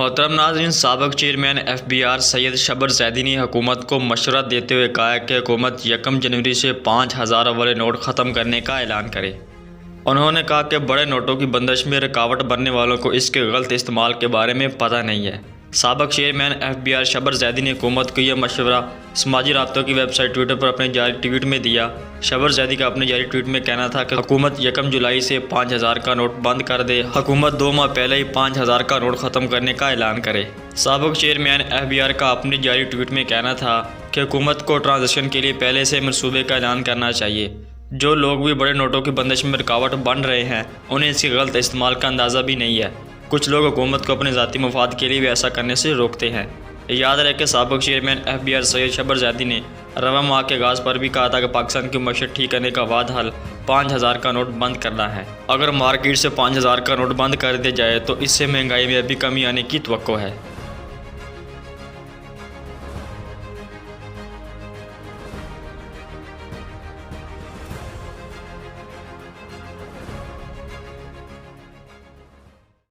मोहतरम नाज़रीन, साबिक़ chairman FBI Syed शबर ज़ैदी ने हुकूमत को मशवरा देते हुए कहा है कि हुकूमत 1 जनवरी से 5000 वाले नोट ख़त्म करने का ऐलान करे। उन्होंने कहा कि बड़े नोटों की बंदिश में रुकावट बनने वालों को इसके गलत इस्तेमाल के बारे में पता नहीं है। साबिक़ चेयरमैन FBI शबर ज़ैदी ने हुकूमत को यह मशवरा समाजी राब्तों की वेबसाइट ट्विटर पर अपने जारी ट्वीट में दिया। शबर ज़ैदी का अपने जारी ट्वीट में कहना था कि हुकूमत 1 जुलाई से 5000 का नोट बंद कर दे। हुकूमत 2 माह पहले ही 5000 का नोट ख़त्म करने का ऐलान करे। साबिक़ चेयरमैन FBI का अपने जारी ट्वीट में कहना था कि हुकूमत को ट्रांजेक्शन के लिए पहले से मनसूबे का ऐलान करना चाहिए। जो लोग भी बड़े नोटों की बंदिश में रुकावट बन रहे हैं, उन्हें इसके गलत इस्तेमाल का अंदाज़ा भी नहीं है। कुछ लोग हुकूमत को अपने ज़ाती मफाद के लिए भी ऐसा करने से रोकते हैं। याद रहे कि साबिक़ चेयरमैन FBI सैयद शबर ज़ैदी ने रवा माह के आगाज़ पर भी कहा था कि पाकिस्तान की मईशत ठीक करने का वाद हल 5000 का नोट बंद करना है। अगर मार्केट से 5000 का नोट बंद कर दिया जाए तो इससे महंगाई में भी कमी आने की तवक्को है।